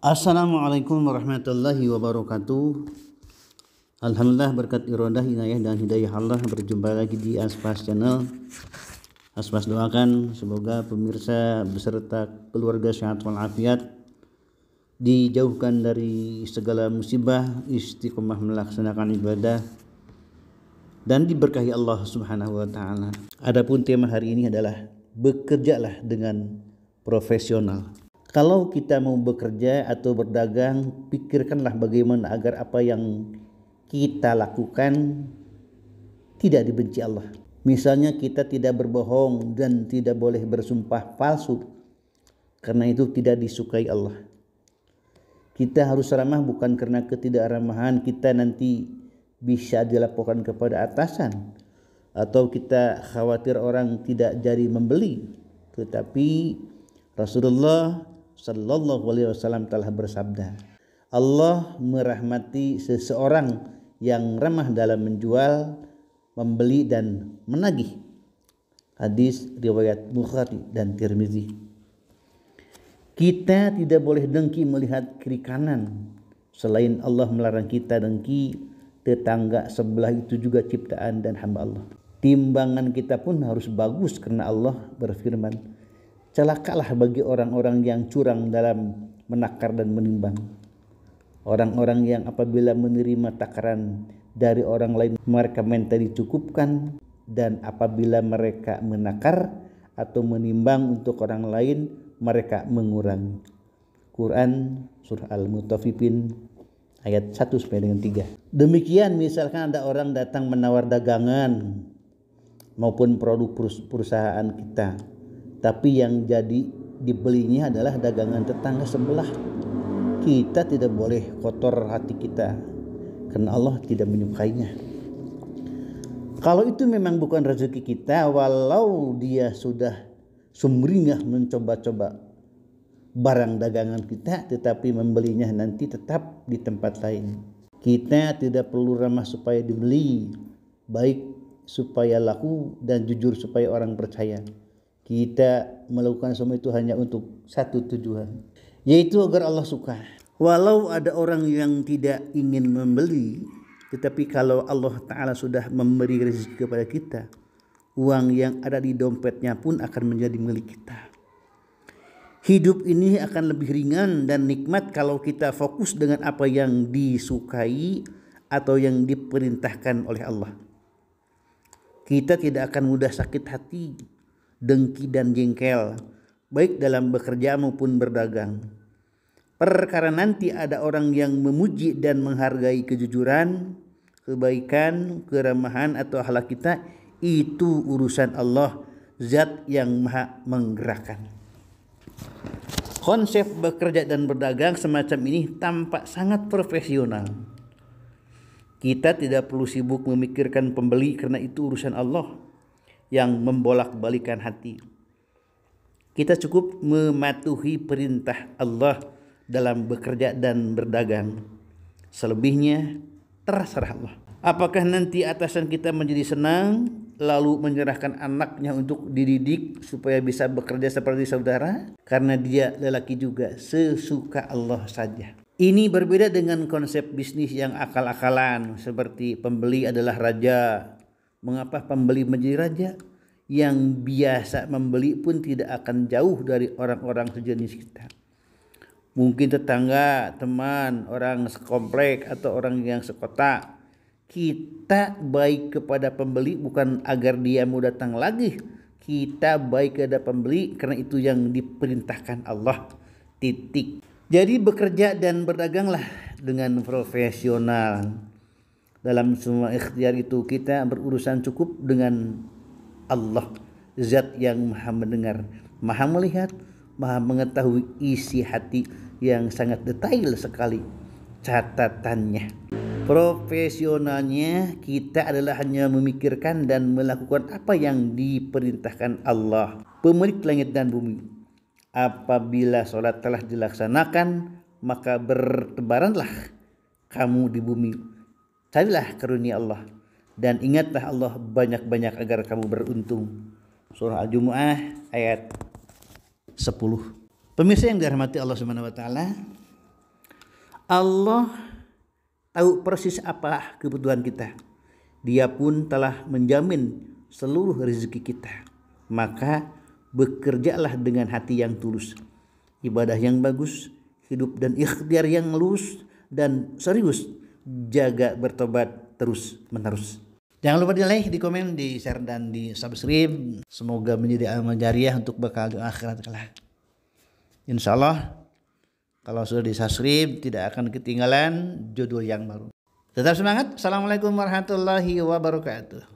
Assalamualaikum warahmatullahi wabarakatuh. Alhamdulillah, berkat iradah, inayah dan hidayah Allah, berjumpa lagi di Aspas Channel. Aspas doakan semoga pemirsa beserta keluarga sehat walafiat, dijauhkan dari segala musibah, istiqomah melaksanakan ibadah, dan diberkahi Allah Subhanahu wa taala. Adapun tema hari ini adalah bekerjalah dengan profesional. Kalau kita mau bekerja atau berdagang, pikirkanlah bagaimana agar apa yang kita lakukan tidak dibenci Allah. Misalnya kita tidak berbohong dan tidak boleh bersumpah palsu, karena itu tidak disukai Allah. Kita harus ramah bukan karena ketidakramahan kita nanti bisa dilaporkan kepada atasan, atau kita khawatir orang tidak jadi membeli, tetapi Rasulullah Sallallahu Alaihi Wasallam telah bersabda, Allah merahmati seseorang yang ramah dalam menjual, membeli dan menagih. Hadis riwayat Bukhari dan Tirmizi. Kita tidak boleh dengki melihat kiri kanan. Selain Allah melarang kita dengki, tetangga sebelah itu juga ciptaan dan hamba Allah. Timbangan kita pun harus bagus karena Allah berfirman, celakalah bagi orang-orang yang curang dalam menakar dan menimbang. Orang-orang yang apabila menerima takaran dari orang lain mereka minta dicukupkan, dan apabila mereka menakar atau menimbang untuk orang lain mereka mengurangi. Quran surah Al-Mutaffifin ayat 1-3. Demikian misalkan ada orang datang menawar dagangan maupun produk perusahaan kita, tapi yang jadi dibelinya adalah dagangan tetangga sebelah. Kita tidak boleh kotor hati kita, karena Allah tidak menyukainya. Kalau itu memang bukan rezeki kita, walau dia sudah sumringah mencoba-coba barang dagangan kita, tetapi membelinya nanti tetap di tempat lain. Kita tidak perlu ramah supaya dibeli, baik supaya laku dan jujur supaya orang percaya. Kita melakukan semua itu hanya untuk satu tujuan, yaitu agar Allah suka. Walau ada orang yang tidak ingin membeli, tetapi kalau Allah Ta'ala sudah memberi rezeki kepada kita, uang yang ada di dompetnya pun akan menjadi milik kita. Hidup ini akan lebih ringan dan nikmat kalau kita fokus dengan apa yang disukai atau yang diperintahkan oleh Allah. Kita tidak akan mudah sakit hati, dengki dan jengkel, baik dalam bekerja maupun berdagang. Perkara nanti ada orang yang memuji dan menghargai kejujuran, kebaikan, keramahan atau akhlak kita, itu urusan Allah, Zat yang Maha menggerakkan. Konsep bekerja dan berdagang semacam ini tampak sangat profesional. Kita tidak perlu sibuk memikirkan pembeli karena itu urusan Allah yang membolak-balikan hati. Kita cukup mematuhi perintah Allah dalam bekerja dan berdagang. Selebihnya terserah Allah. Apakah nanti atasan kita menjadi senang lalu menyerahkan anaknya untuk dididik supaya bisa bekerja seperti saudara? Karena dia lelaki juga, sesuka Allah saja. Ini berbeda dengan konsep bisnis yang akal-akalan seperti pembeli adalah raja. Mengapa pembeli menjadi raja? Yang biasa membeli pun tidak akan jauh dari orang-orang sejenis kita. Mungkin tetangga, teman, orang sekomplek atau orang yang sekota. Kita baik kepada pembeli bukan agar dia mau datang lagi. Kita baik kepada pembeli karena itu yang diperintahkan Allah. Titik. Jadi bekerja dan berdaganglah dengan profesional. Dalam semua ikhtiar itu kita berurusan cukup dengan Allah, Zat yang Maha mendengar, Maha melihat, Maha mengetahui isi hati yang sangat detail sekali catatannya. Profesionalnya kita adalah hanya memikirkan dan melakukan apa yang diperintahkan Allah, pemilik langit dan bumi. Apabila sholat telah dilaksanakan, maka bertebaranlah kamu di bumi. Carilah karunia Allah dan ingatlah Allah banyak-banyak agar kamu beruntung. Surah Al-Jumu'ah ayat 10. Pemirsa yang dirahmati Allah Subhanahu wa taala, Allah tahu persis apa kebutuhan kita. Dia pun telah menjamin seluruh rezeki kita. Maka bekerjalah dengan hati yang tulus, ibadah yang bagus, hidup dan ikhtiar yang lurus dan serius, jaga bertobat terus menerus. Jangan lupa di like, di komen, di share dan di subscribe. Semoga menjadi amal jariah untuk bekal di akhirat kelak. Insya Allah kalau sudah di subscribe tidak akan ketinggalan judul yang baru. Tetap semangat. Assalamualaikum warahmatullahi wabarakatuh.